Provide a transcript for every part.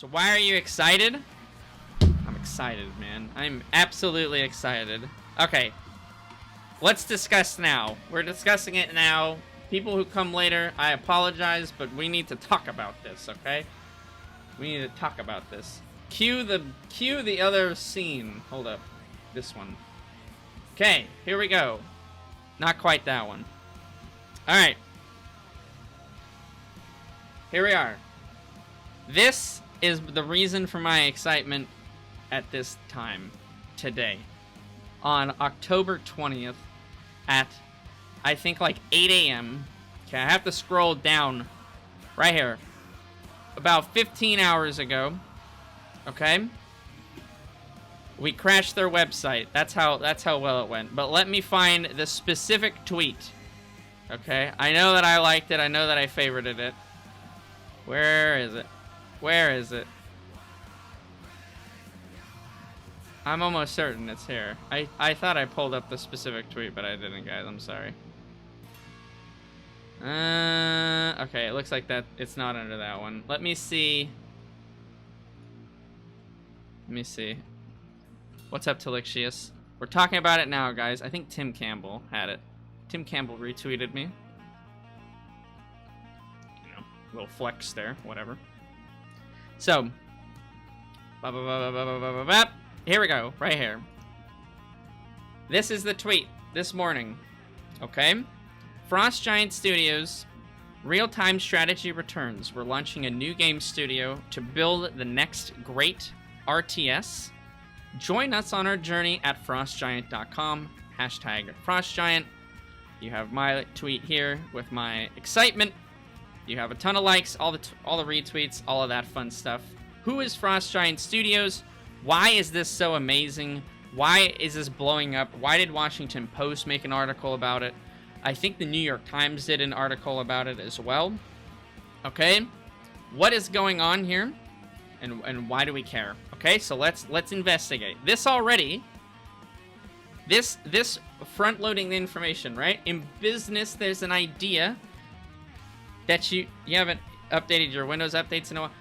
So why are you excited? I'm excited, man. I'm absolutely excited. Okay. Let's discuss now. We're discussing it now. People who come later, I apologize, but we need to talk about this, okay? We need to talk about this. Cue the other scene. Hold up. This one. Okay, here we go. Not quite that one. Alright. Here we are. This is the reason for my excitement at this time. Today. On October 20th at, I think, like 8 a.m. Okay, I have to scroll down right here. About 15 hours ago. Okay? We crashed their website. That's how well it went. But let me find the specific tweet. Okay? I know that I liked it. I know that I favorited it. Where is it? Where is it? I'm almost certain it's here. I thought I pulled up the specific tweet, but I didn't, guys. I'm sorry. Okay, it looks like that it's not under that one. Let me see. Let me see. What's up, Telixius? We're talking about it now, guys. I think Tim Campbell had it. Tim Campbell retweeted me. You know, little flex there, whatever. So, here we go, right here. This is the tweet this morning, okay? Frost Giant Studios, real-time strategy returns. We're launching a new game studio to build the next great RTS. Join us on our journey at frostgiant.com, hashtag frostgiant. You have my tweet here with my excitement. You have a ton of likes, all the retweets, all of that fun stuff. Who is Frost Giant Studios? Why is this so amazing? Why is this blowing up? Why did Washington Post make an article about it? I think the New York Times did an article about it as well. Okay? What is going on here? And why do we care? Okay, so let's investigate. This already, this front-loading the information, right? In business, there's an idea that you haven't updated your Windows updates in a while.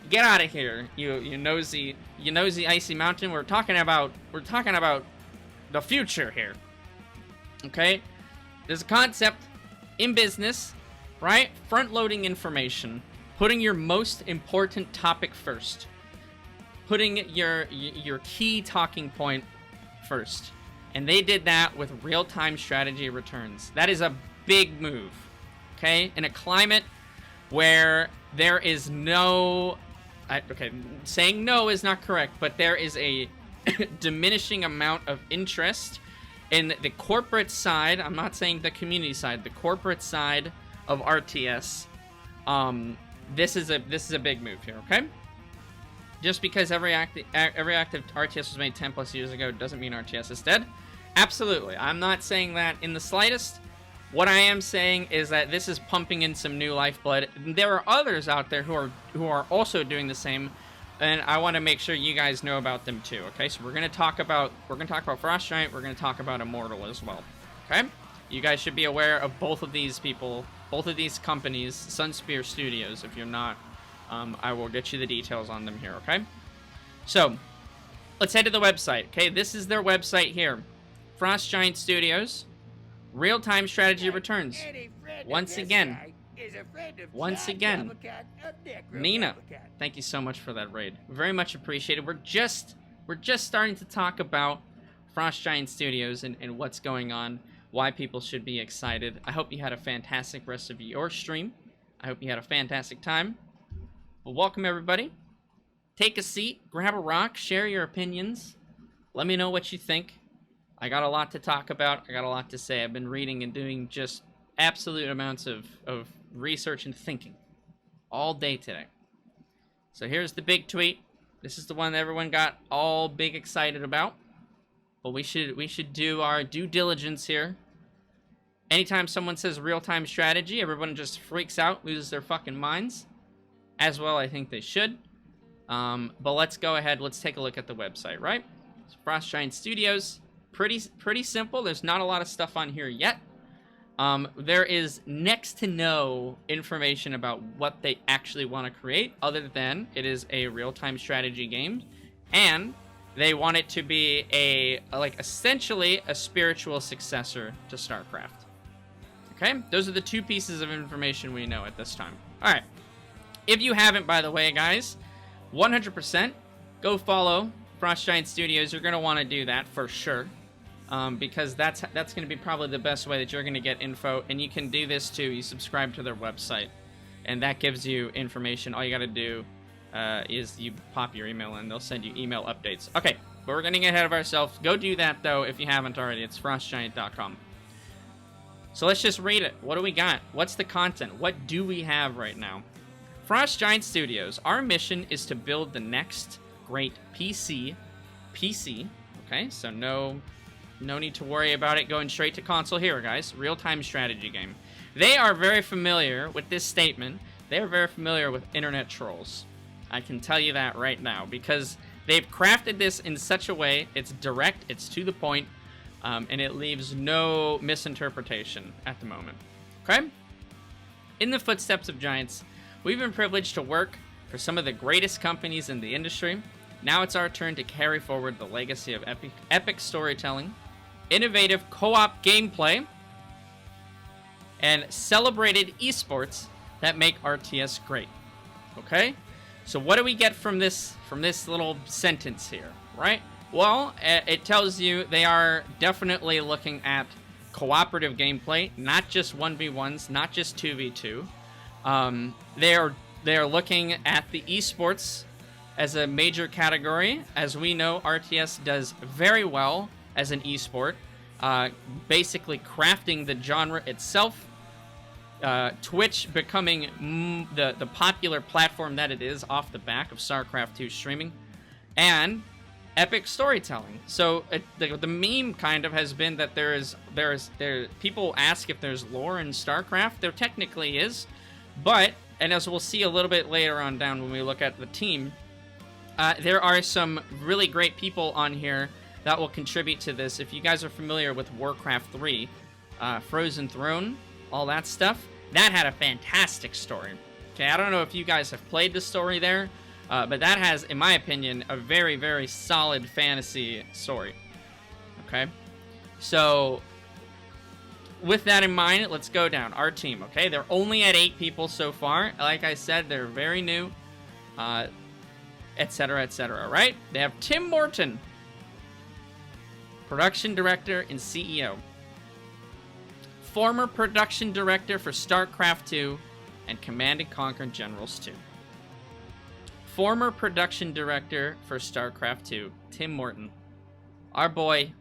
Get out of here, you nosy icy mountain. We're talking about the future here. Okay? There's a concept in business, right? Front-loading information. Putting your most important topic first. Putting your key talking point first. And they did that with real-time strategy returns. That is a big move. Okay? In a climate where there is no... okay, saying no is not correct, but there is a diminishing amount of interest in the corporate side. I'm not saying the community side, the corporate side of RTS. This is a big move here, okay? Just because every active RTS was made 10 plus years ago doesn't mean RTS is dead. Absolutely, I'm not saying that in the slightest. What I am saying is that this is pumping in some new lifeblood. There are others out there who are also doing the same, and I want to make sure you guys know about them too. Okay, so we're gonna talk about Frost Giant. We're gonna talk about Immortal as well. Okay, you guys should be aware of both of these people, both of these companies, Sunspear Studios. If you're not, I will get you the details on them here. Okay, so let's head to the website. Okay, this is their website here, Frost Giant Studios. Real-time strategy returns. Once again, Nina, thank you so much for that raid. Very much appreciated. We're just starting to talk about Frost Giant Studios and what's going on, why people should be excited. I hope you had a fantastic rest of your stream. I hope you had a fantastic time. Well, welcome everybody. Take a seat, grab a rock, share your opinions. Let me know what you think. I got a lot to talk about. I got a lot to say. I've been reading and doing just absolute amounts of research and thinking all day today. So here's the big tweet. This is the one that everyone got all big excited about. But we should do our due diligence here. Anytime someone says real-time strategy, everyone just freaks out, loses their fucking minds. As well, I think they should. But let's go ahead. Let's take a look at the website, right? It's Frost Giant Studios. Pretty simple. There's not a lot of stuff on here yet. There is next to no information about what they actually want to create, other than it is a real-time strategy game, and they want it to be essentially a spiritual successor to StarCraft. Okay, those are the two pieces of information we know at this time. All right, if you haven't, by the way, guys, 100% go follow Frost Giant Studios. You're gonna want to do that for sure. Because that's going to be probably the best way that you're going to get info, and you can do this too. You subscribe to their website, and that gives you information. All you got to do is you pop your email in. They'll send you email updates. Okay, but we're getting ahead of ourselves. Go do that, though, if you haven't already. It's frostgiant.com. So let's just read it. What do we got? What's the content? What do we have right now? Frost Giant Studios. Our mission is to build the next great PC. Okay, so no need to worry about it going straight to console here, guys. Real-time strategy game. They are very familiar with this statement. They are very familiar with internet trolls. I can tell you that right now, because they've crafted this in such a way, it's direct, it's to the point, and it leaves no misinterpretation at the moment. Okay? In the footsteps of giants, we've been privileged to work for some of the greatest companies in the industry. Now it's our turn to carry forward the legacy of epic storytelling, innovative co-op gameplay, and celebrated esports that make RTS great. Okay? So what do we get from this little sentence here, right? Well, it tells you they are definitely looking at cooperative gameplay, not just 1v1s, not just 2v2. They are looking at the esports as a major category. As we know, RTS does very well as an esport, basically crafting the genre itself, Twitch becoming the popular platform that it is off the back of StarCraft 2 streaming, and epic storytelling. So the meme kind of has been that people ask if there's lore in StarCraft. There technically is, but, and as we'll see a little bit later on down when we look at the team, there are some really great people on here that will contribute to this. If you guys are familiar with Warcraft 3, Frozen Throne, all that stuff, that had a fantastic story. Okay, I don't know if you guys have played the story there, but that has, in my opinion, a very, very solid fantasy story. Okay, so with that in mind, let's go down. Our team, okay, they're only at 8 people so far. Like I said, they're very new, etc., etc., right? They have Tim Morton, production director and CEO. Former production director for StarCraft 2 and Command & Conquer Generals 2. Former production director for StarCraft 2, Tim Morton. Our boy.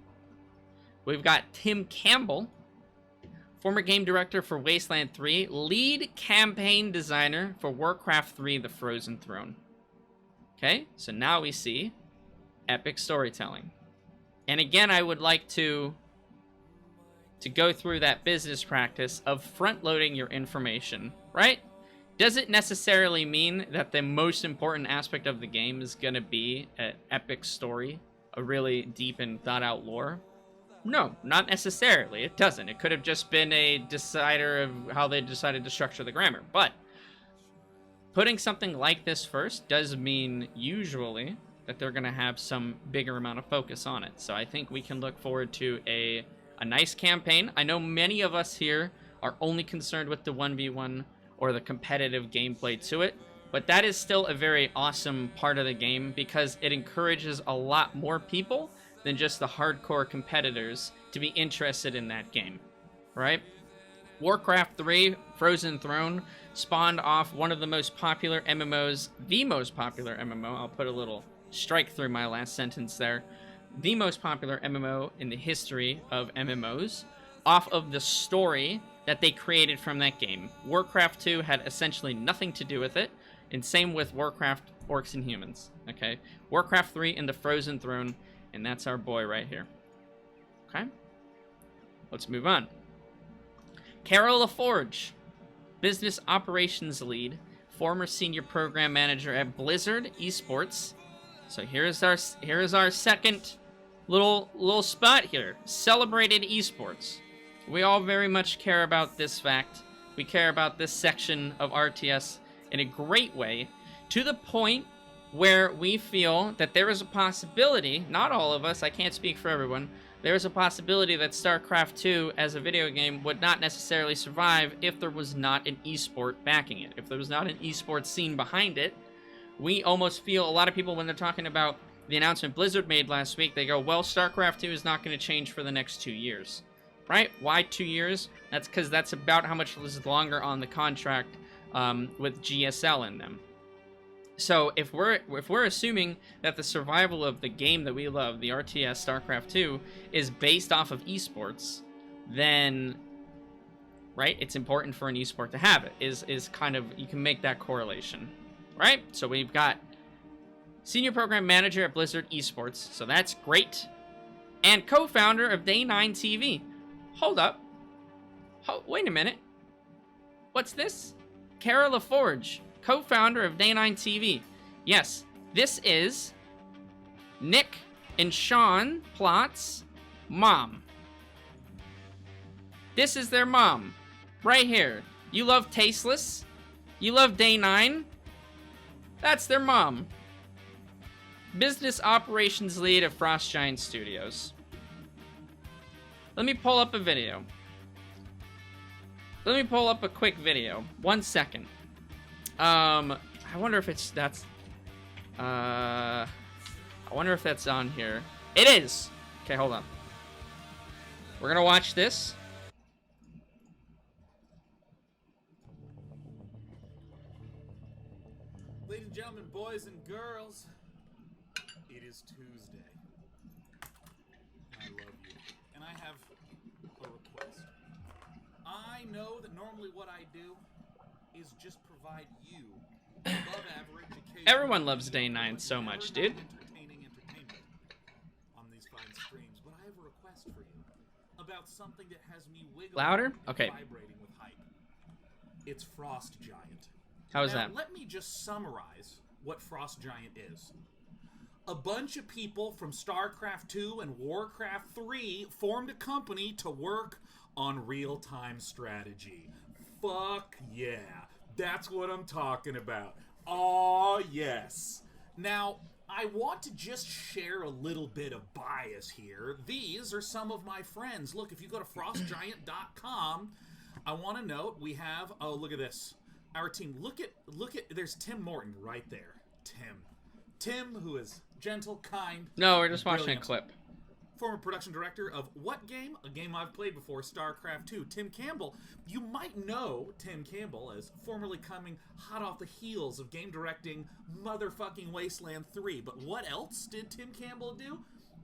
We've got Tim Campbell, former game director for Wasteland 3, lead campaign designer for Warcraft 3, The Frozen Throne. Okay, so now we see epic storytelling. And again, I would like to go through that business practice of front-loading your information, right? Doesn't necessarily mean that the most important aspect of the game is going to be an epic story, a really deep and thought-out lore. No, not necessarily. It doesn't. It could have just been a decider of how they decided to structure the grammar. But putting something like this first does mean usually that they're going to have some bigger amount of focus on it. So I think we can look forward to a nice campaign. I know many of us here are only concerned with the 1v1 or the competitive gameplay to it, but that is still a very awesome part of the game because it encourages a lot more people than just the hardcore competitors to be interested in that game, right? Warcraft 3, Frozen Throne, spawned off one of the most popular MMOs, the most popular MMO. I'll put a little strike through my last sentence there. The most popular MMO in the history of MMOs, off of the story that they created from that game. Warcraft 2 had essentially nothing to do with it, and same with Warcraft Orcs and Humans. Okay, Warcraft 3 and the Frozen Throne, and that's our boy right here. Okay, let's move on. Carol LaForge, business operations lead, former senior program manager at Blizzard Esports. So here is our second little spot here. Celebrated esports. We all very much care about this fact. We care about this section of RTS in a great way, to the point where we feel that there is a possibility, not all of us, I can't speak for everyone, there is a possibility that StarCraft 2 as a video game would not necessarily survive if there was not an esport backing it. If there was not an esports scene behind it, we almost feel, a lot of people when they're talking about the announcement Blizzard made last week, they go, well, StarCraft 2 is not going to change for the next 2 years. Right? Why 2 years? That's because that's about how much is longer on the contract with GSL in them. So if we're assuming that the survival of the game that we love, the RTS StarCraft 2, is based off of esports, then, right, it's important for an esport to have it. Is kind of, you can make that correlation, right? So we've got Senior Program Manager at Blizzard Esports, so that's great, and co-founder of Day9 TV. Hold up. Wait a minute. What's this? Kara LaForge, co-founder of Day9 TV. Yes, this is Nick and Sean Plott's mom. This is their mom. Right here. You love Tasteless? You love Day9? That's their mom. Business Operations Lead of Frost Giant Studios. Let me pull up a video. Let me pull up a quick video. 1 second. I wonder if I wonder if that's on here. It is! Okay, hold on. We're gonna watch this. Ladies and gentlemen, boys and girls, it is Tuesday. I love you. And I have a request. I know that normally what I do is just provide you above average occasional. Everyone loves Day9 so much, dude. Entertaining entertainment on these fine streams, but I have a request for you about something that has me wiggling Louder? and Okay. vibrating with hype. It's Frost Giant. How is Now, that? let me just summarize what Frost Giant is. A bunch of people from StarCraft 2 and Warcraft 3 formed a company to work on real-time strategy. Fuck yeah. That's what I'm talking about. Aw, yes. Now, I want to just share a little bit of bias here. These are some of my friends. Look, if you go to frostgiant.com, I want to note we have, oh, look at this. Our team, look at, there's Tim Morton right there. Tim, who is gentle, kind. No, we're just watching brilliant. a clip. Former production director of what game? A game I've played before, StarCraft 2. Tim Campbell. You might know Tim Campbell as formerly coming hot off the heels of game directing motherfucking Wasteland 3. But what else did Tim Campbell do?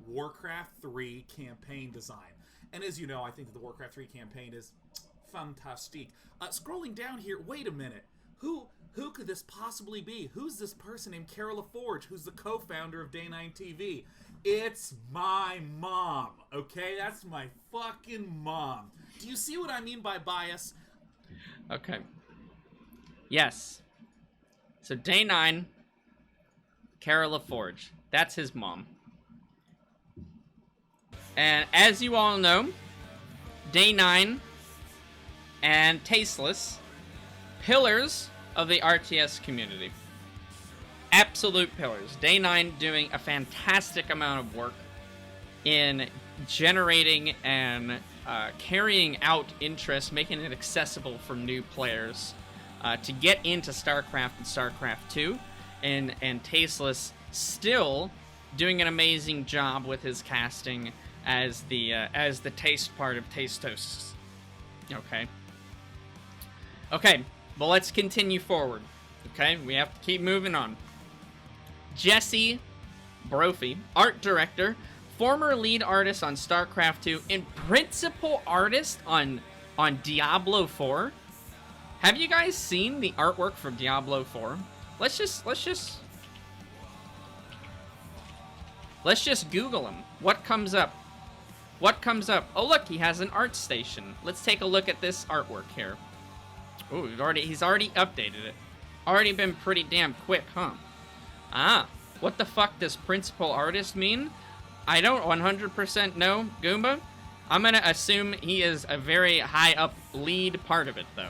Warcraft 3 campaign design. And as you know, I think that the Warcraft 3 campaign is fantastic. Scrolling down here, wait a minute. Who could this possibly be? Who's this person named Kara LaForge, who's the co-founder of Day9 TV? It's my mom, okay? That's my fucking mom. Do you see what I mean by bias? Okay. Yes. So Day9, Kara LaForge. That's his mom. And as you all know, Day9 and Tasteless, pillars of the RTS community. Absolute pillars. Day9 doing a fantastic amount of work in generating and carrying out interest, making it accessible for new players to get into StarCraft and StarCraft 2, and Tasteless still doing an amazing job with his casting as the taste part of Tastos. Okay, but let's continue forward. Okay, we have to keep moving on. Jesse Brophy, art director, former lead artist on StarCraft 2, and principal artist on Diablo 4. Have you guys seen the artwork for Diablo 4? Let's just Google him. What comes up? What comes up? Oh look, he has an art station. Let's take a look at this artwork here. Ooh, he's already updated it. Already been pretty damn quick, huh? Ah, what the fuck does principal artist mean? I don't 100% know, Goomba. I'm going to assume he is a very high up lead part of it, though.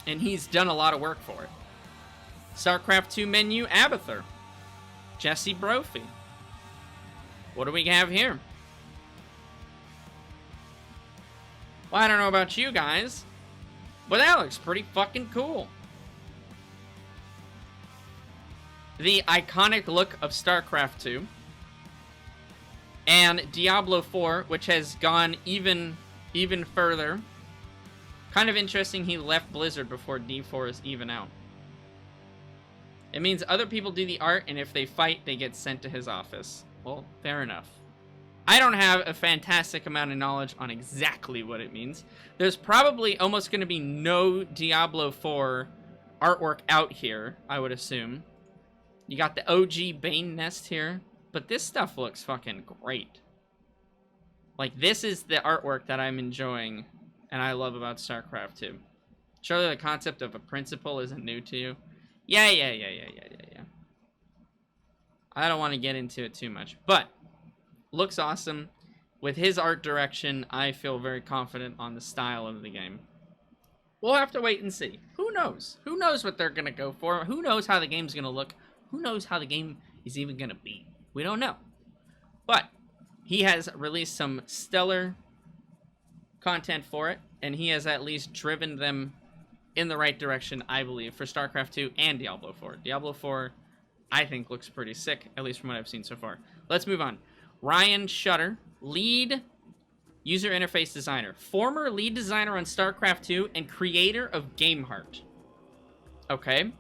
And he's done a lot of work for it. StarCraft 2 menu, Abathur. Jesse Brophy. What do we have here? Well, I don't know about you guys, but that looks pretty fucking cool. The iconic look of StarCraft 2. And Diablo 4, which has gone even further. Kind of interesting he left Blizzard before D4 is even out. It means other people do the art, and if they fight, they get sent to his office. Well, fair enough. I don't have a fantastic amount of knowledge on exactly what it means. There's probably almost going to be no Diablo 4 artwork out here, I would assume. You got the OG Bane Nest here. But this stuff looks fucking great. Like, this is the artwork that I'm enjoying and I love about StarCraft 2. Surely the concept of a principal isn't new to you. Yeah. I don't want to get into it too much. But, looks awesome. With his art direction, I feel very confident on the style of the game. We'll have to wait and see. Who knows? Who knows what they're going to go for? Who knows how the game's going to look? Who knows how the game is even going to be? We don't know. But he has released some stellar content for it, and he has at least driven them in the right direction, I believe, for StarCraft 2 and Diablo 4. Diablo 4, I think, looks pretty sick, at least from what I've seen so far. Let's move on. Ryan Shutter, lead user interface designer. Former lead designer on StarCraft 2 and creator of GameHeart. Okay.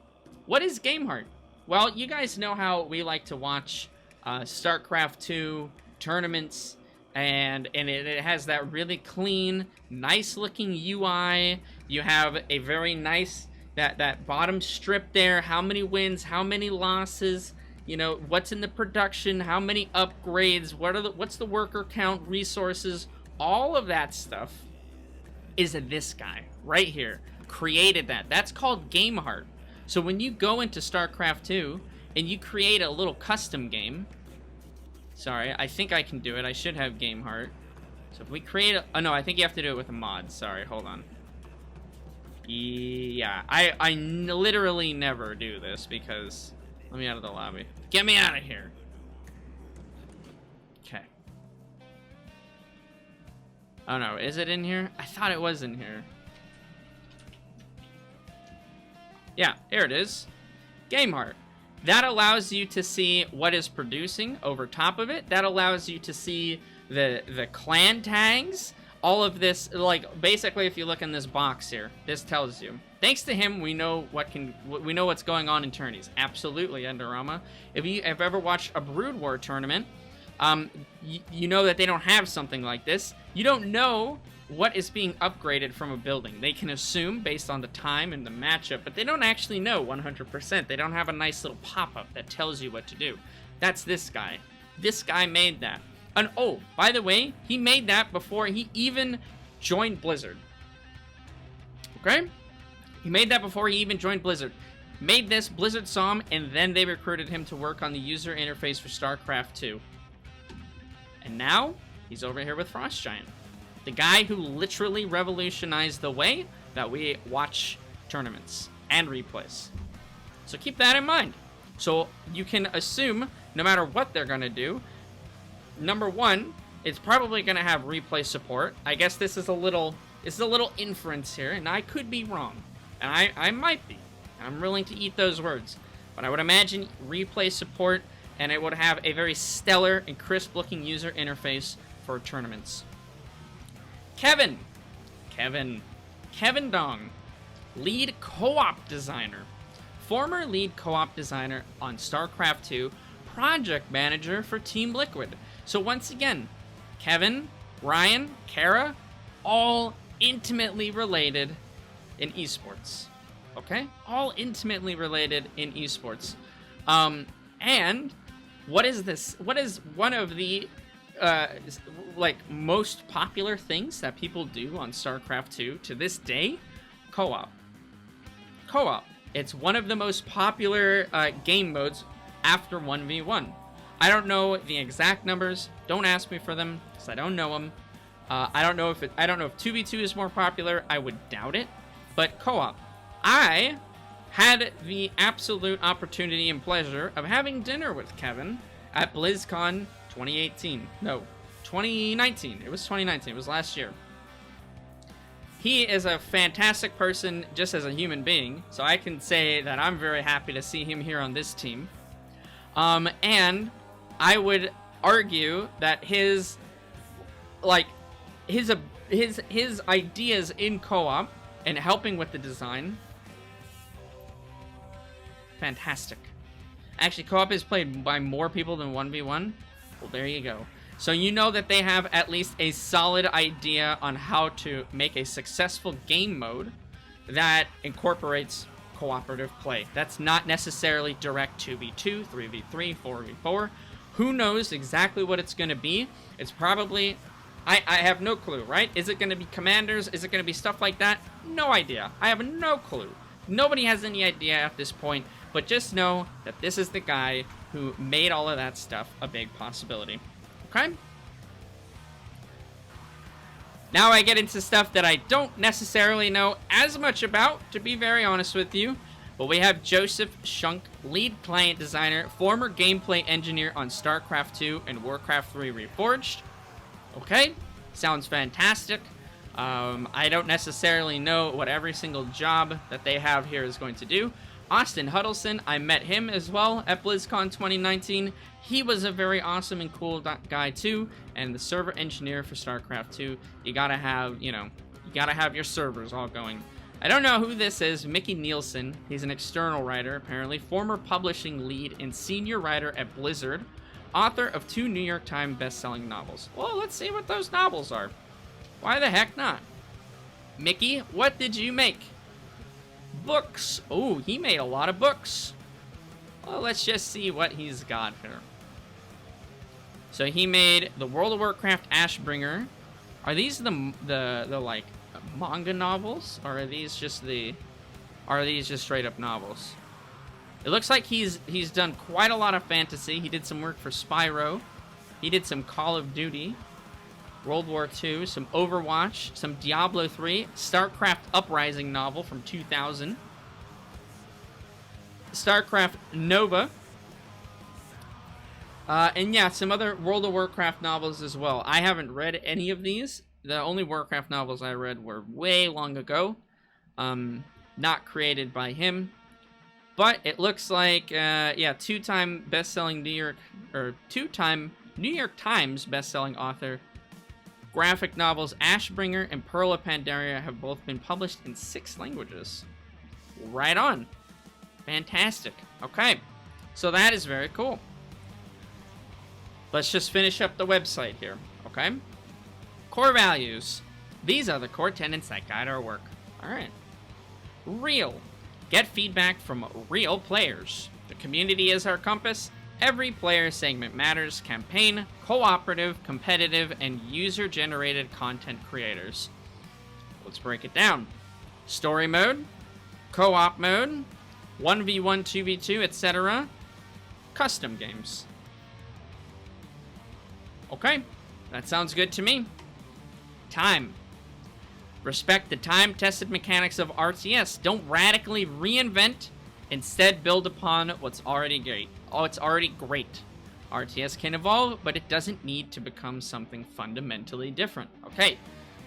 What is GameHeart? Well, you guys know how we like to watch StarCraft 2 tournaments, and it has that really clean, nice-looking UI. You have a very nice, that bottom strip there, how many wins, how many losses, you know, what's in the production, how many upgrades, what's the worker count, resources, all of that stuff is this guy right here. Created that. That's called GameHeart. So when you go into StarCraft 2, and you create a little custom game. Sorry, I think I can do it. I should have GameHeart. So if we create a... Oh, no, I think you have to do it with a mod. Sorry, hold on. Yeah, I literally never do this because... Let me out of the lobby. Get me out of here. Okay. Oh, no, is it in here? I thought it was in here. Yeah, here it is. GameHeart. That allows you to see what is producing over top of it. That allows you to see the clan tags. All of this, like, basically, if you look in this box here, this tells you. Thanks to him, we know what's going on in tourneys. Absolutely, Endorama. If you've ever watched a Brood War tournament, you know that they don't have something like this. You don't know what is being upgraded from a building. They can assume based on the time and the matchup, but they don't actually know 100%. They don't have a nice little pop-up that tells you what to do. That's this guy. This guy made that. And oh, by the way, he made that before he even joined Blizzard. Okay? He made that before he even joined Blizzard. Made this, Blizzard saw him, and then they recruited him to work on the user interface for StarCraft 2. And now, he's over here with Frost Giant. The guy who literally revolutionized the way that we watch tournaments and replays. So keep that in mind. So you can assume, no matter what they're going to do, number one, it's probably going to have replay support. I guess this is a little inference here, and I could be wrong. And I might be. I'm willing to eat those words. But I would imagine replay support, and it would have a very stellar and crisp-looking user interface for tournaments. Kevin Dong, lead co-op designer. Former lead co-op designer on StarCraft 2, project manager for Team Liquid. So once again, Kevin, Ryan, Kara, all intimately related in esports. Okay? All intimately related in esports. And what is this? What is one of the most popular things that people do on StarCraft 2 to this day? Co-op. It's one of the most popular game modes after 1v1. I don't know the exact numbers. Don't ask me for them, because I don't know them. I don't know if 2v2 is more popular. I would doubt it. But co-op. I had the absolute opportunity and pleasure of having dinner with Kevin at BlizzCon 2018. No, 2019. It was 2019. It was last year. He is a fantastic person just as a human being, so I can say that I'm very happy to see him here on this team. And I would argue that his ideas in co-op and helping with the design, fantastic. Actually, co-op is played by more people than 1v1. Well, there you go. So you know that they have at least a solid idea on how to make a successful game mode that incorporates cooperative play. That's not necessarily direct 2v2, 3v3, 4v4. Who knows exactly what it's going to be? It's probably... I have no clue, right? Is it going to be commanders? Is it going to be stuff like that? No idea. I have no clue. Nobody has any idea at this point, but just know that this is the guy who made all of that stuff a big possibility. Okay? Now I get into stuff that I don't necessarily know as much about, to be very honest with you. But we have Joseph Shunk, lead client designer, former gameplay engineer on StarCraft 2 and Warcraft 3 Reforged. Okay, sounds fantastic. I don't necessarily know what every single job that they have here is going to do. Austin Huddleston, I met him as well at BlizzCon 2019. He was a very awesome and cool guy too. And the server engineer for StarCraft 2, you gotta have your servers all going. I don't know who this is. Mickey Nielsen, he's an external writer apparently, former publishing lead and senior writer at Blizzard. Author of 2 New York Times best-selling novels. Well, let's see what those novels are. Why the heck not? Mickey, what did you make? Books. Oh, he made a lot of books. Well, let's just see what he's got here. So he made the World of Warcraft Ashbringer. Are these the like manga novels, or are these just straight up novels? It looks like he's done quite a lot of fantasy. He did some work for Spyro. He did some Call of Duty, World War II, some Overwatch, some Diablo 3, StarCraft Uprising novel from 2000, StarCraft Nova, and yeah, some other World of Warcraft novels as well. I haven't read any of these. The only Warcraft novels I read were way long ago, not created by him. But it looks like, yeah, two-time New York Times best-selling author. Graphic novels Ashbringer and Pearl of Pandaria have both been published in 6 languages. Right on. Fantastic. Okay, so that is very cool. Let's just finish up the website here, okay? Core values. These are the core tenets that guide our work. All right. Real. Get feedback from real players. The community is our compass. Every player segment matters. Campaign, cooperative, competitive, and user-generated content creators. Let's break it down. Story mode, co-op mode, 1v1, 2v2, etc. Custom games. Okay, that sounds good to me. Time. Respect the time-tested mechanics of RTS. Don't radically reinvent. Instead, build upon what's already great. Oh, it's already great. RTS can evolve, but it doesn't need to become something fundamentally different. Okay,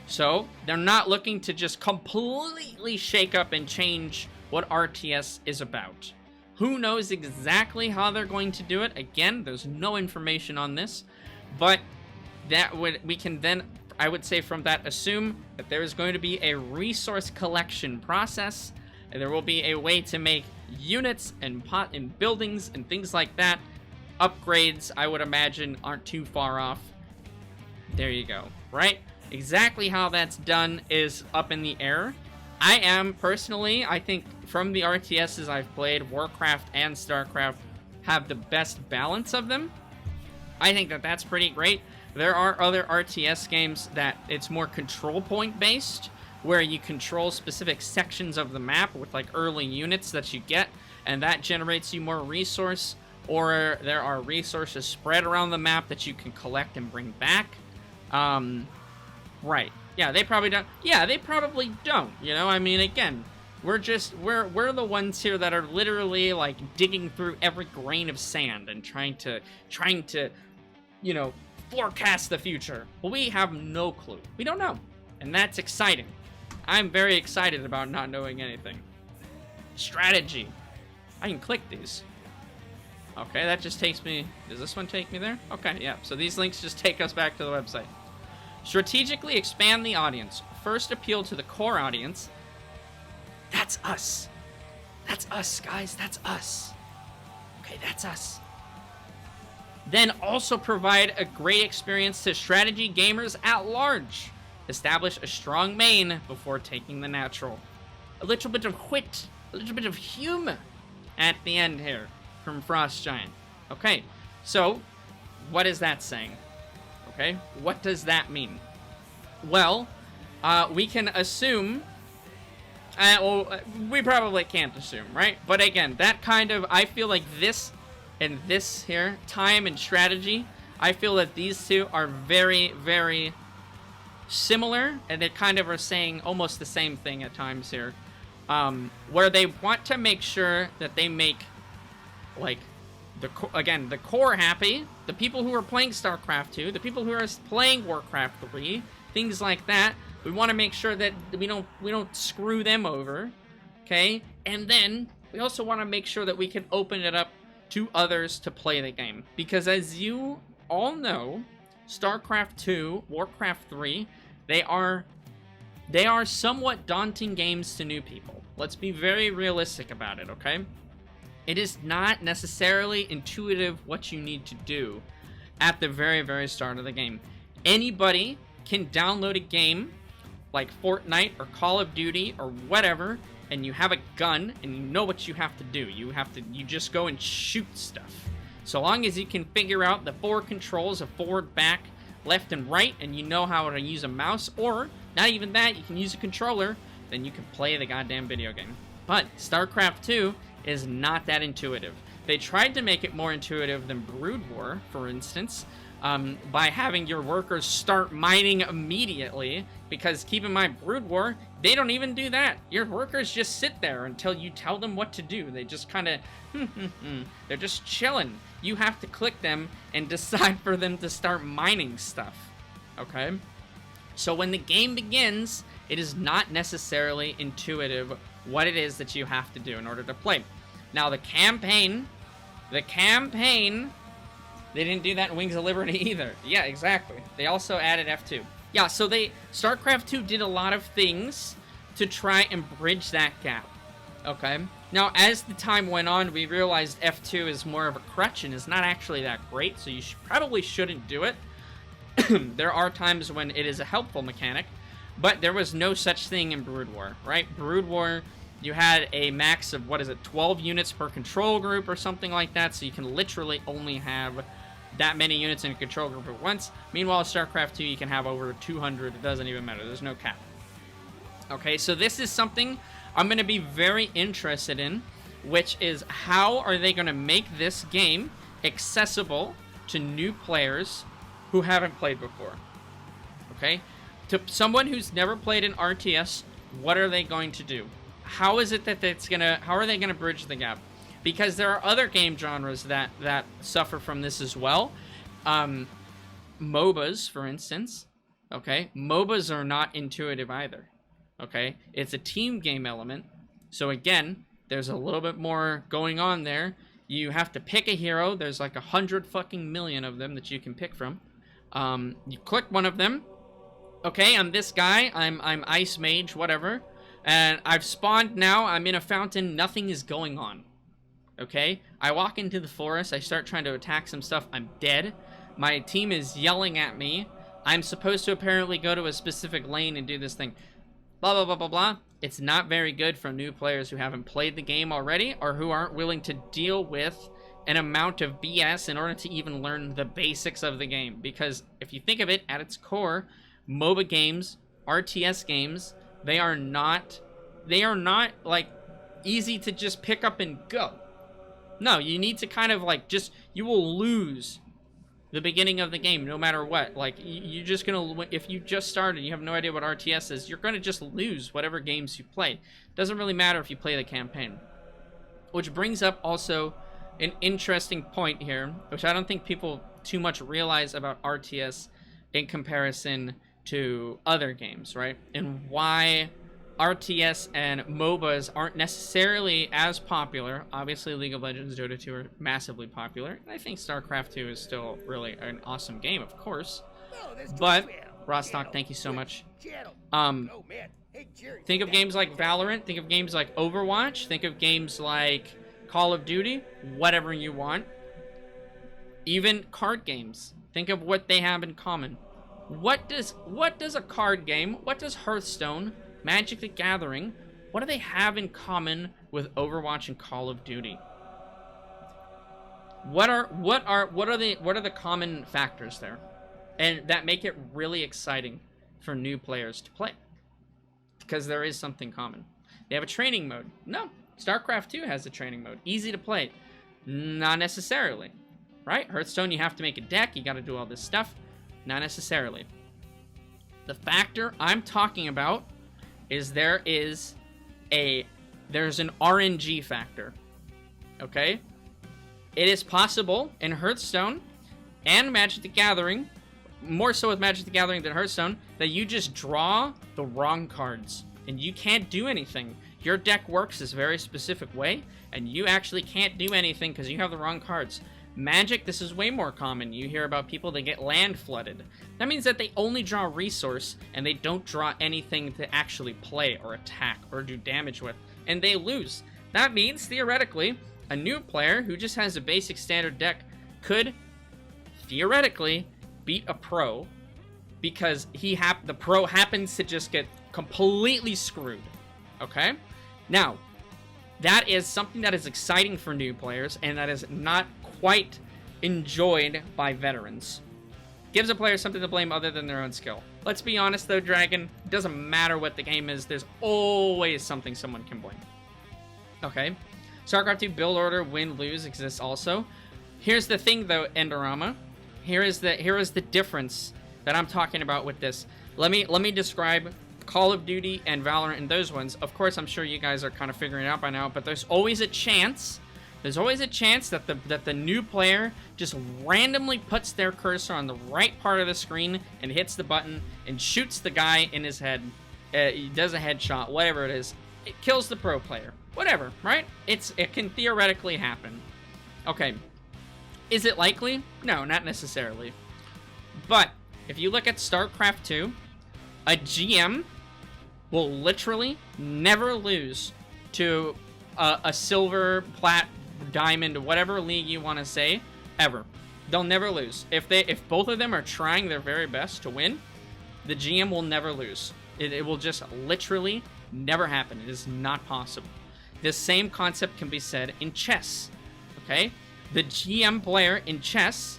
so they're not looking to just completely shake up and change what RTS is about. Who knows exactly how they're going to do it? Again, there's no information on this, but we can then, I would say from that, assume that there is going to be a resource collection process, and there will be a way to make units and buildings and things like that. Upgrades, I would imagine, aren't too far off. There you go, right? Exactly how that's done is up in the air. I am personally, I think from the RTSs I've played, Warcraft and StarCraft have the best balance of them. I think that that's pretty great. There are other RTS games that it's more control point based, where you control specific sections of the map with like early units that you get, and that generates you more resource, or there are resources spread around the map that you can collect and bring back. Right. Yeah, they probably don't. Yeah, they probably don't. You know, I mean, again, we're the ones here that are literally like digging through every grain of sand and trying to, you know, forecast the future. But we have no clue. We don't know. And that's exciting. I'm very excited about not knowing anything. Strategy. I can click these. Okay, that just takes me... Does this one take me there? Okay, yeah. So these links just take us back to the website. Strategically expand the audience. First appeal to the core audience. That's us. That's us, guys. That's us. Okay, that's us. Then also provide a great experience to strategy gamers at large. Establish a strong main before taking the natural. A little bit of wit, a little bit of humor at the end here from Frost Giant. Okay, so what is that saying? Okay, what does that mean? Well, we can assume... well, we probably can't assume, right? But again, that kind of... I feel like this and this here, time and strategy, I feel that these two are very, very similar, and they kind of are saying almost the same thing at times here, where they want to make sure that they make, like, the core happy, the people who are playing StarCraft 2, the people who are playing Warcraft 3, things like that. We want to make sure that we don't screw them over, okay? And then we also want to make sure that we can open it up to others to play the game, because as you all know, StarCraft 2, Warcraft 3, they are somewhat daunting games to new people. Let's be very realistic about it, okay? It is not necessarily intuitive what you need to do at the very, very start of the game. Anybody can download a game like Fortnite or Call of Duty or whatever, and you have a gun and you know what you have to do. You just go and shoot stuff. So long as you can figure out the 4 controls of forward, back, left, and right, and you know how to use a mouse, or not even that, you can use a controller, then you can play the goddamn video game. But StarCraft 2 is not that intuitive. They tried to make it more intuitive than Brood War, for instance, by having your workers start mining immediately, because keep in mind, Brood War, they don't even do that. Your workers just sit there until you tell them what to do. They just kind of, they're just chilling. You have to click them and decide for them to start mining stuff, okay? So when the game begins, it is not necessarily intuitive what it is that you have to do in order to play. Now the campaign, they didn't do that in Wings of Liberty either. Yeah, exactly. They also added F2. Yeah, so StarCraft 2 did a lot of things to try and bridge that gap, okay? Now, as the time went on, we realized F2 is more of a crutch and is not actually that great, so you probably shouldn't do it. There are times when it is a helpful mechanic, but there was no such thing in Brood War, right? Brood War, you had a max of, 12 units per control group or something like that, so you can literally only have that many units in a control group at once. Meanwhile, StarCraft 2, you can have over 200. It doesn't even matter. There's no cap. Okay, so this is something I'm going to be very interested in, which is how are they going to make this game accessible to new players who haven't played before? Okay? To someone who's never played an RTS, what are they going to do? How is it that how are they going to bridge the gap? Because there are other game genres that suffer from this as well. MOBAs, for instance. Okay? MOBAs are not intuitive either. Okay? It's a team game element. So again, there's a little bit more going on there. You have to pick a hero. There's like 100 fucking million of them that you can pick from. You click one of them. Okay, I'm this guy. I'm Ice Mage, whatever. And I've spawned now. I'm in a fountain. Nothing is going on. Okay? I walk into the forest. I start trying to attack some stuff. I'm dead. My team is yelling at me. I'm supposed to apparently go to a specific lane and do this thing. Blah, blah, blah, blah, blah. It's not very good for new players who haven't played the game already or who aren't willing to deal with an amount of BS in order to even learn the basics of the game. Because if you think of it, at its core, MOBA games, RTS games, they are not like easy to just pick up and go. No, you need to kind of like you will lose the beginning of the game, no matter what. Like, you're just gonna, if you just started, you have no idea what RTS is, you're gonna just lose whatever games you play. Doesn't really matter if you play the campaign. Which brings up also an interesting point here, which I don't think people too much realize about RTS in comparison to other games, right? And why RTS and MOBAs aren't necessarily as popular. Obviously, League of Legends, Dota 2 are massively popular. And I think StarCraft 2 is still really an awesome game, of course. But, Rostock, thank you so much. Think of games like Valorant, think of games like Overwatch, think of games like Call of Duty, whatever you want. Even card games. Think of what they have in common. What does a card game, what does Hearthstone, Magic the Gathering, what do they have in common with Overwatch and Call of Duty? What are the common factors there? And that make it really exciting for new players to play. Because there is something common. They have a training mode. No, StarCraft 2 has a training mode. Easy to play. Not necessarily. Right? Hearthstone, you have to make a deck, you gotta do all this stuff. Not necessarily. The factor I'm talking about is there's an RNG factor. Okay? It is possible in Hearthstone and Magic the Gathering, more so with Magic the Gathering than Hearthstone, that you just draw the wrong cards and you can't do anything. Your deck works this very specific way and you actually can't do anything because you have the wrong cards. Magic, this is way more common. You hear about people that get land flooded. That means that they only draw resource and they don't draw anything to actually play or attack or do damage with, and they lose. That means, theoretically, a new player who just has a basic standard deck could, theoretically, beat a pro because the pro happens to just get completely screwed. Okay? Now, that is something that is exciting for new players and that is not quite enjoyed by veterans. Gives a player something to blame other than their own skill. Let's be honest though, Dragon, it doesn't matter what the game is, there's always something someone can blame. Okay? StarCraft 2 build order, win, lose exists also. Here's the thing though, Endorama. Here is the difference that I'm talking about with this. Let me describe Call of Duty and Valorant and those ones. Of course, I'm sure you guys are kind of figuring it out by now, but there's always a chance that the new player just randomly puts their cursor on the right part of the screen and hits the button and shoots the guy in his head. He does a headshot, whatever it is. It kills the pro player. Whatever, right? It can theoretically happen. Okay. Is it likely? No, not necessarily. But if you look at StarCraft 2, a GM will literally never lose to a silver, plat, diamond, whatever league you want to say, ever. They'll never lose. If both of them are trying their very best to win, the GM will never lose. It will just literally never happen. It is not possible. The same concept can be said in chess. Okay? The GM player in chess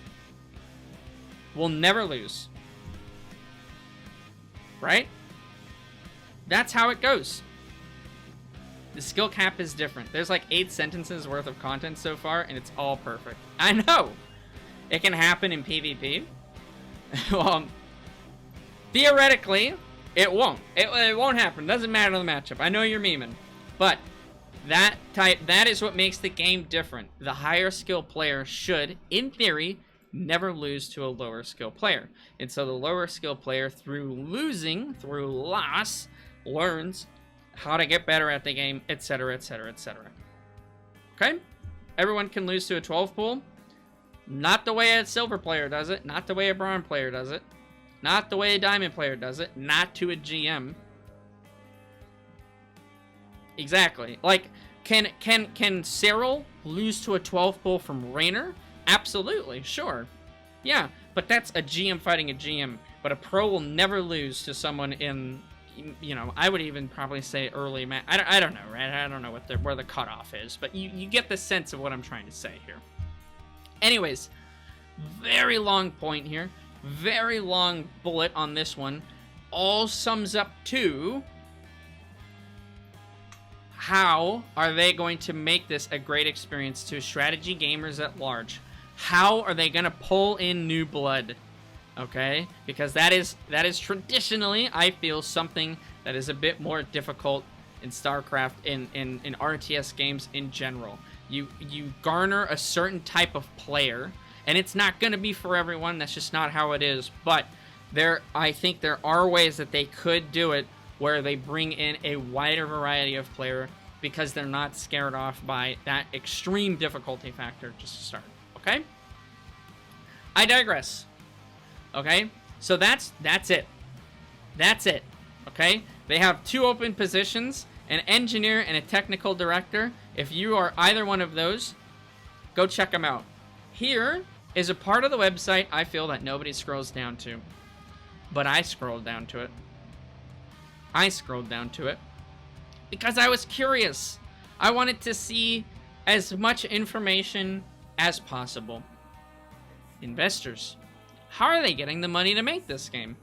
will never lose. Right? That's how it goes. The skill cap is different. There's like 8 sentences worth of content so far, and it's all perfect. I know! It can happen in PvP. Well, theoretically, it won't. It won't happen. Doesn't matter the matchup. I know you're memeing. But that is what makes the game different. The higher skill player should, in theory, never lose to a lower skill player. And so the lower skill player, through loss, learns how to get better at the game, etc., etc., etc. Okay? Everyone can lose to a 12 pool. Not the way a silver player does it. Not the way a bronze player does it. Not the way a diamond player does it. Not to a GM. Exactly. Like, can Cyril lose to a 12 pool from Raynor? Absolutely, sure. Yeah, but that's a GM fighting a GM. But a pro will never lose to someone in, you know, I would even probably say early match. I don't know, right? I don't know where the cutoff is, but you get the sense of what I'm trying to say here. Anyways, very long point here. Very long bullet on this one. All sums up to how are they going to make this a great experience to strategy gamers at large? How are they gonna pull in new blood? Okay, because that is traditionally, I feel, something that is a bit more difficult in StarCraft, in RTS games in general. You garner a certain type of player, and it's not going to be for everyone. That's just not how it is. But I think there are ways that they could do it where they bring in a wider variety of player because they're not scared off by that extreme difficulty factor just to start. Okay? I digress. Okay? So that's it. That's it. Okay? They have 2 open positions, an engineer and a technical director. If you are either one of those, go check them out. Here is a part of the website I feel that nobody scrolls down to. But I scrolled down to it. I scrolled down to it because I was curious. I wanted to see as much information as possible. Investors. How are they getting the money to make this game?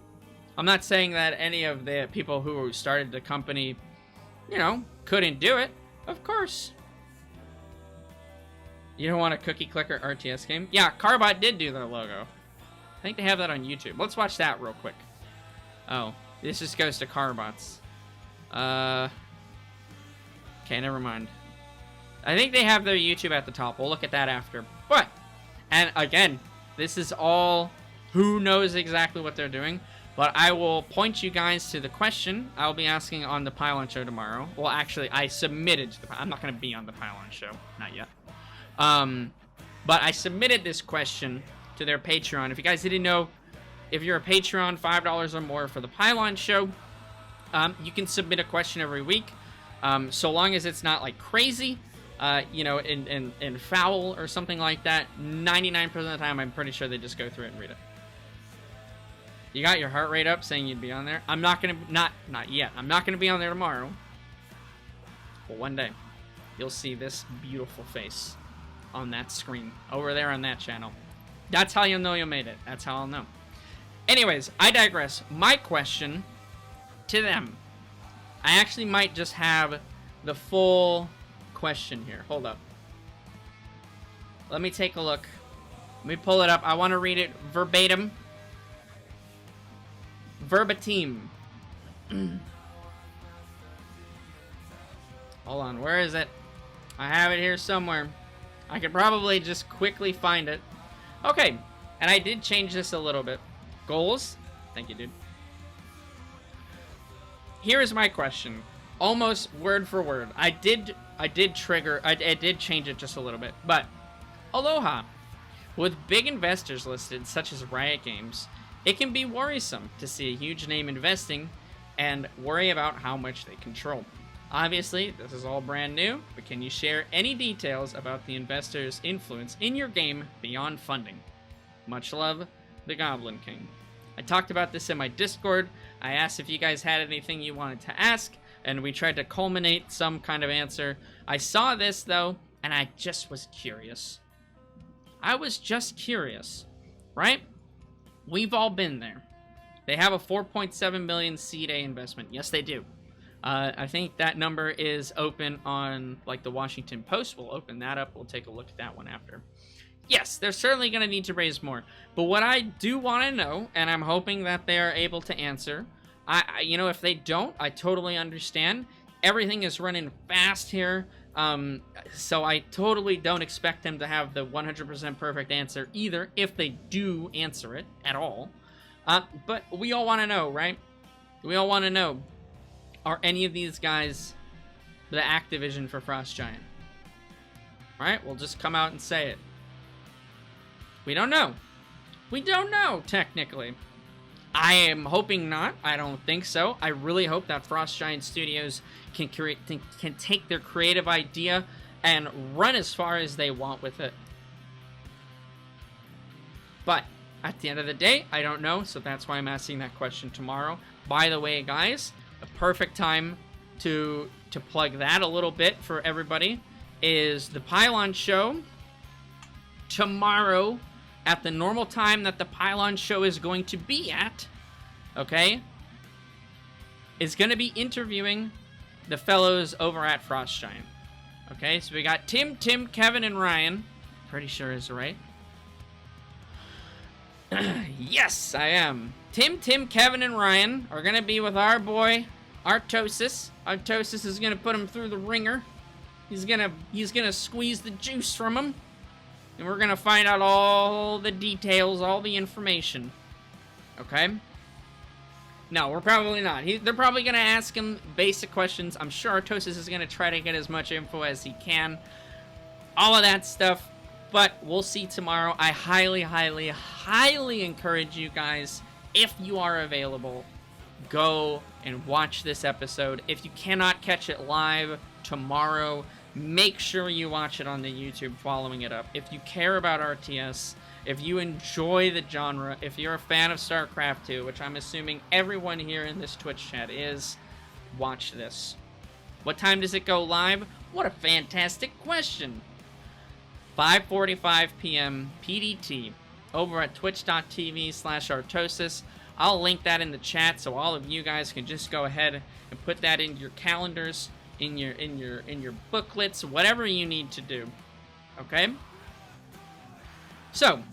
I'm not saying that any of the people who started the company, couldn't do it. Of course. You don't want a cookie clicker RTS game? Yeah, Carbot did do their logo. I think they have that on YouTube. Let's watch that real quick. Oh, this just goes to Carbots. Okay, never mind. I think they have their YouTube at the top. We'll look at that after. But, and again, this is all who knows exactly what they're doing. But I will point you guys to the question I'll be asking on the Pylon Show tomorrow. Well, actually, I submitted to I'm not going to be on the Pylon Show. Not yet. But I submitted this question to their Patreon. If you guys didn't know, if you're a Patreon, $5 or more for the Pylon Show, you can submit a question every week. So long as it's not like crazy, in foul or something like that, 99% of the time, I'm pretty sure they just go through it and read it. You got your heart rate up saying you'd be on there? I'm not gonna, not yet. I'm not gonna be on there tomorrow. But one day, you'll see this beautiful face on that screen over there on that channel. That's how you'll know you made it. That's how I'll know. Anyways, I digress. My question to them. I actually might just have the full question here. Hold up. Let me take a look. Let me pull it up. I want to read it verbatim. Verbatim. Hold on, where is it? I have it here somewhere. I could probably just quickly find it. Okay, and I did change this a little bit. Goals? Thank you, dude. Here is my question. Almost word for word. I did change it just a little bit. But, aloha. With big investors listed, such as Riot Games, it can be worrisome to see a huge name investing and worry about how much they control. Obviously, this is all brand new, but can you share any details about the investors' influence in your game beyond funding? Much love, the Goblin King. I talked about this in my Discord. I asked if you guys had anything you wanted to ask, and we tried to culminate some kind of answer. I saw this, though, and I just was curious. I was just curious, right? We've all been there. They have a 4.7 million seed A investment. Yes, they do. I think that number is open on, like, the Washington Post. We'll open that up. We'll take a look at that one after. Yes, they're certainly going to need to raise more. But what I do want to know, and I'm hoping that they are able to answer, if they don't, I totally understand. Everything is running fast here. So I totally don't expect them to have the 100% perfect answer either, if they do answer it at all. But we all want to know, right? We all want to know, are any of these guys the Activision for Frost Giant? Alright, we'll just come out and say it. We don't know. We don't know, technically. I am hoping not. I don't think so. I really hope that Frost Giant Studios can take their creative idea and run as far as they want with it. But at the end of the day, I don't know, so that's why I'm asking that question tomorrow. By the way, guys, a perfect time to plug that a little bit for everybody is the Pylon Show tomorrow at the normal time that the Pylon Show is going to be at, okay, is going to be interviewing the fellows over at Frost Giant. Okay, so we got Tim, Kevin, and Ryan. Pretty sure is right. Yes, I am. Tim, Kevin, and Ryan are gonna be with our boy, Artosis. Artosis is gonna put him through the ringer. He's gonna squeeze the juice from him. And we're gonna find out all the details, all the information. Okay? No, we're probably not. They're probably gonna ask him basic questions. I'm sure Artosis is gonna try to get as much info as he can. All of that stuff. But we'll see tomorrow. I highly, highly, highly encourage you guys, if you are available, go and watch this episode. If you cannot catch it live tomorrow, make sure you watch it on the YouTube following it up. If you care about RTS, if you enjoy the genre, if you're a fan of StarCraft 2, which I'm assuming everyone here in this Twitch chat is, watch this. What time does it go live? What a fantastic question. 5:45 p.m. PDT over at twitch.tv/Artosis. I'll link that in the chat so all of you guys can just go ahead and put that in your calendars, in your booklets, whatever you need to do. Okay? So,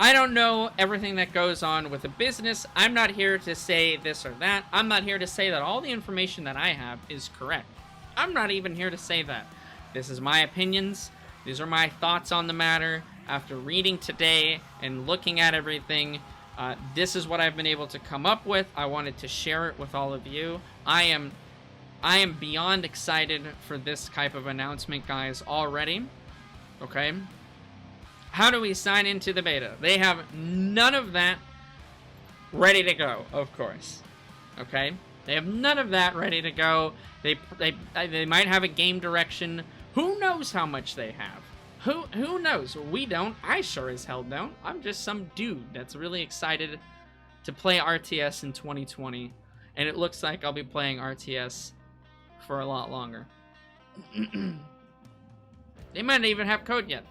I don't know everything that goes on with a business. I'm not here to say this or that. I'm not here to say that all the information that I have is correct. I'm not even here to say that. This is my opinions. These are my thoughts on the matter. After reading today and looking at everything, this is what I've been able to come up with. I wanted to share it with all of you. I am beyond excited for this type of announcement, guys, already. Okay? How do we sign into the beta? They have none of that ready to go, of course. Okay? They have none of that ready to go. They might have a game direction. Who knows how much they have? Who knows? We don't. I sure as hell don't. I'm just some dude that's really excited to play RTS in 2020. And it looks like I'll be playing RTS for a lot longer. They might not even have code yet.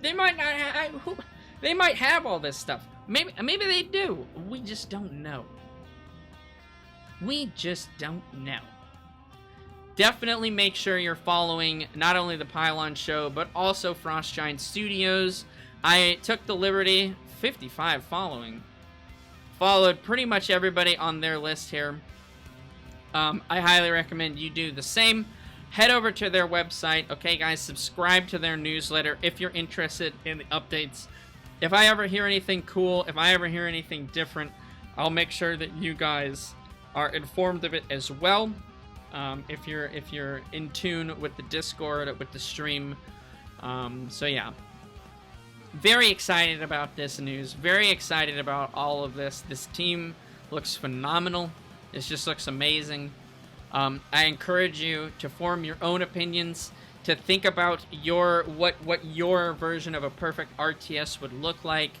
They might not have... They might have all this stuff. Maybe they do. We just don't know. We just don't know. Definitely make sure you're following not only the Pylon Show, but also Frost Giant Studios. I took the liberty, 55 following. Followed pretty much everybody on their list here. I highly recommend you do the same. Head over to their website. Okay, guys, subscribe to their newsletter if you're interested in the updates. If I ever hear anything cool, if I ever hear anything different, I'll make sure that you guys are informed of it as well. If you're in tune with the Discord, with the stream. So yeah, very excited about this news. Very excited about all of this. This team looks phenomenal. This just looks amazing. I encourage you to form your own opinions, to think about what your version of a perfect RTS would look like.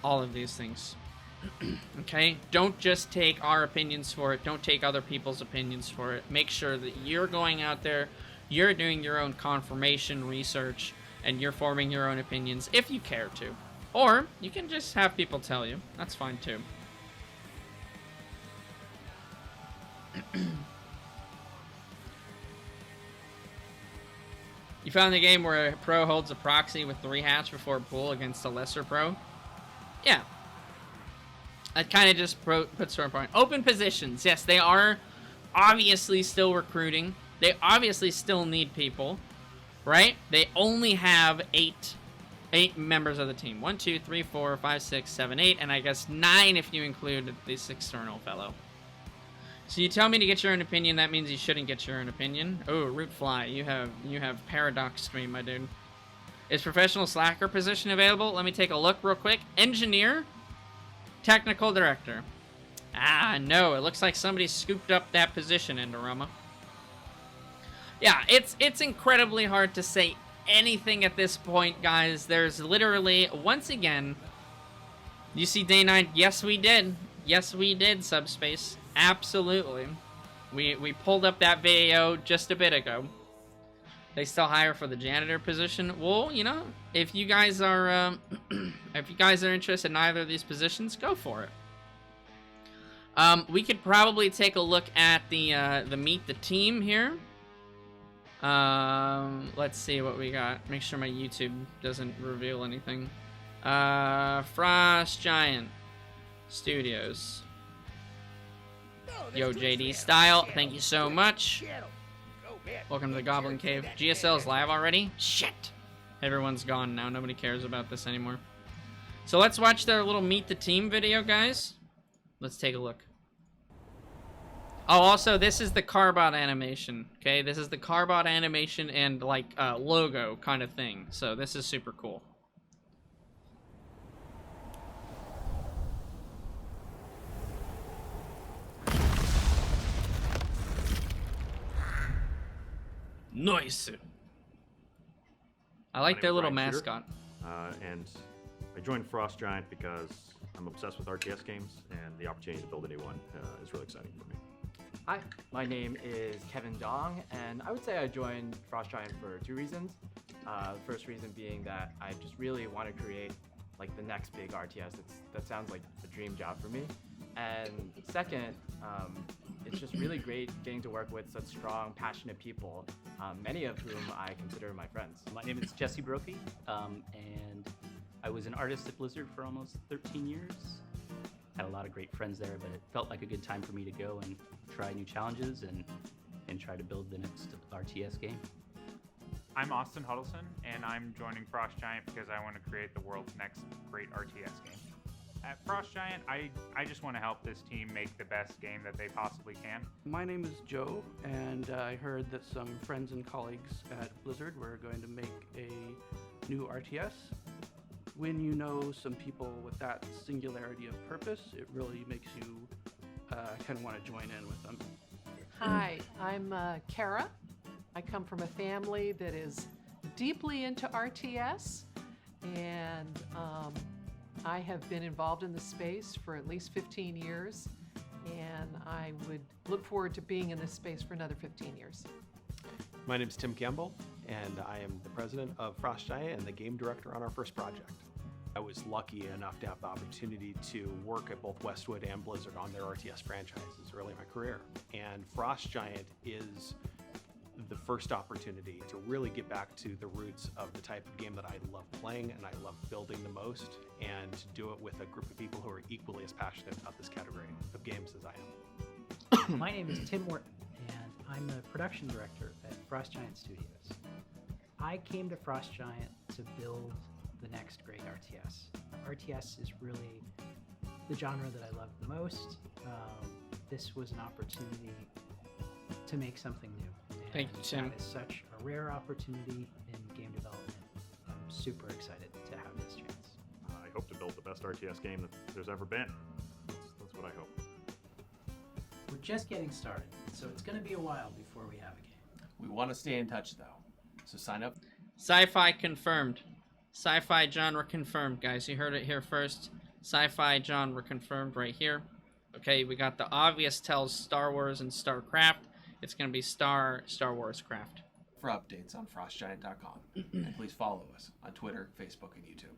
All of these things. Okay? Don't just take our opinions for it. Don't take other people's opinions for it. Make sure that you're going out there, you're doing your own confirmation research, and you're forming your own opinions if you care to. Or you can just have people tell you. That's fine too. You found the game where a pro holds a proxy with 3 hats before a pool against a lesser pro? Yeah. That kind of just puts her point. Open positions. Yes, they are obviously still recruiting. They obviously still need people, right? They only have 8 members of the team. 1, 2, 3, 4, 5, 6, 7, 8, and I guess 9 if you include this external fellow. So you tell me to get your own opinion, that means you shouldn't get your own opinion. Oh, Root Fly, you have Paradox Stream, my dude. Is professional slacker position available? Let me take a look real quick. Engineer, technical director. Ah, no, it looks like somebody scooped up that position, Indorama. Yeah, it's incredibly hard to say anything at this point, guys. There's literally, once again, you see day 9, yes we did. Yes we did, Subspace. Absolutely. We pulled up that video just a bit ago. They still hire for the janitor position. Well, you know, if you guys are if you guys are interested in either of these positions, go for it. We could probably take a look at the meet the team here. Let's see what we got. Make sure my YouTube doesn't reveal anything. Frost Giant Studios. Yo, JD Style, thank you so much. Welcome to the Goblin Cave. GSL's live already? Shit! Everyone's gone now. Nobody cares about this anymore. So let's watch their little Meet the Team video, guys. Let's take a look. Oh, also, this is the Carbot animation, okay? This is the Carbot animation and, like, logo kind of thing. So this is super cool. Nice. I like their little mascot. And I joined Frost Giant because I'm obsessed with RTS games, and the opportunity to build a new one is really exciting for me. Hi, my name is Kevin Dong, and I would say I joined Frost Giant for 2 reasons. The first reason being that I just really want to create like the next big RTS. That sounds like a dream job for me. And second, it's just really great getting to work with such strong, passionate people, many of whom I consider my friends. My name is Jesse Brophy, and I was an artist at Blizzard for almost 13 years. Had a lot of great friends there, but it felt like a good time for me to go and try new challenges and try to build the next RTS game. I'm Austin Huddleston, and I'm joining Frost Giant because I want to create the world's next great RTS game. At Frost Giant, I just want to help this team make the best game that they possibly can. My name is Joe, and I heard that some friends and colleagues at Blizzard were going to make a new RTS. When you know some people with that singularity of purpose, it really makes you kind of want to join in with them. Hi, I'm Kara. I come from a family that is deeply into RTS, and I have been involved in the space for at least 15 years, and I would look forward to being in this space for another 15 years. My name is Tim Campbell, and I am the president of Frost Giant and the game director on our first project. I was lucky enough to have the opportunity to work at both Westwood and Blizzard on their RTS franchises early in my career. And Frost Giant is the first opportunity to really get back to the roots of the type of game that I love playing and I love building the most, and to do it with a group of people who are equally as passionate about this category of games as I am. My name is Tim Morton, and I'm the production director at Frost Giant Studios. I came to Frost Giant to build the next great RTS. RTS is really the genre that I love the most. This was an opportunity to make something new. Thank you, Tim. That is such a rare opportunity in game development. I'm super excited to have this chance. I hope to build the best RTS game that there's ever been. That's what I hope. We're just getting started, so it's going to be a while before we have a game. We want to stay in touch, though, so sign up. Sci-fi confirmed. Sci-fi genre confirmed, guys. You heard it here first. Sci-fi genre confirmed right here. Okay, we got the obvious tells Star Wars and StarCraft. It's going to be Star Wars Craft. For updates on frostgiant.com. And please follow us on Twitter, Facebook, and YouTube.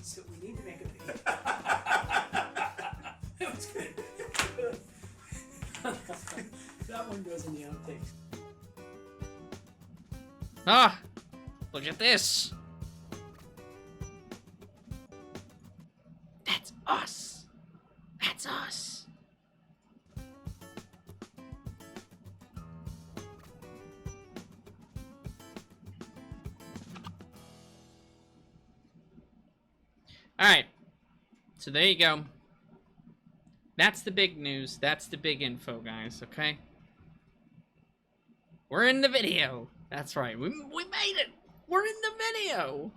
So we need to make a video. That was good. That one goes in the outtakes. Ah! Look at this! That's us! That's us! Alright. So there you go. That's the big news. That's the big info, guys, okay? We're in the video. That's right. We made it. We're in the video.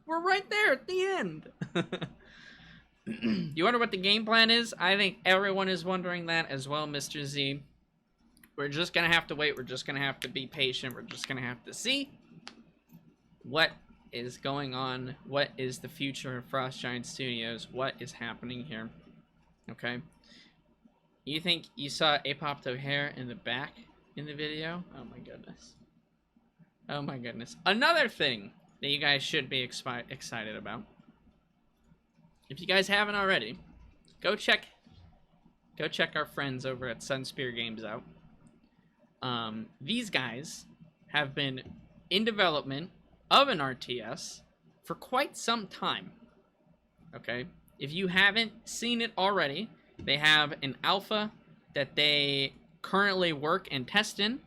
We're right there at the end. You wonder what the game plan is? I think everyone is wondering that as well, Mr. Z. We're just going to have to wait. We're just going to have to be patient. We're just going to have to see what is going on. What is the future of Frost Giant Studios? What is happening here? Okay. You think you saw Apopto hair in the back in the video? Oh my goodness. Oh my goodness. Another thing that you guys should be excited about. If you guys haven't already, go check our friends over at Sunspear Games out. These guys have been in development of an RTS for quite some time. Okay? If you haven't seen it already, they have an alpha that they currently work and test in.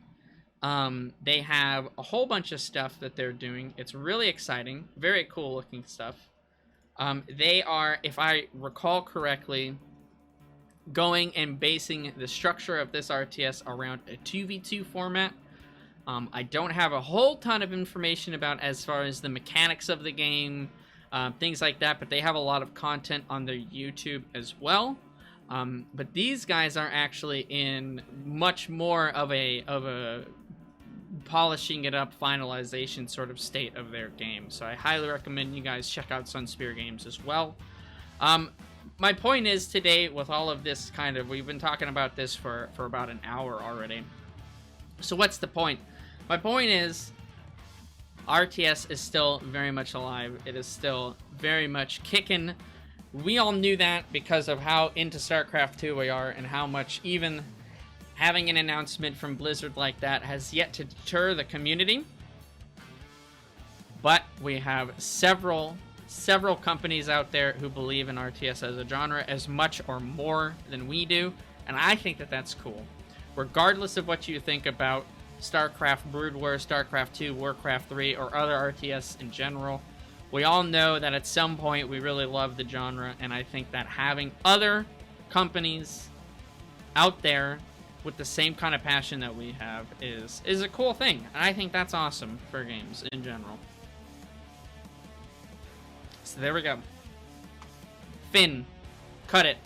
They have a whole bunch of stuff that they're doing. It's really exciting, very cool looking stuff. They are, if I recall correctly, going and basing the structure of this RTS around a 2v2 format. I don't have a whole ton of information about as far as the mechanics of the game, things like that, but they have a lot of content on their YouTube as well. But these guys are actually in much more of a polishing it up, finalization sort of state of their game. So I highly recommend you guys check out Sunspear Games as well. My point is today, with all of this we've been talking about this for about an hour already. So what's the point? My point is, RTS is still very much alive. It is still very much kicking. We all knew that because of how into StarCraft 2 we are, and how much even having an announcement from Blizzard like that has yet to deter the community. But we have several companies out there who believe in RTS as a genre as much or more than we do, and I think that that's cool. Regardless of what you think about StarCraft Brood War, StarCraft 2, Warcraft 3, or other RTS in general, we all know that at some point we really love the genre, and I think that having other companies out there with the same kind of passion that we have is a cool thing, and I think that's awesome for games in general. So there we go. Finn, cut it.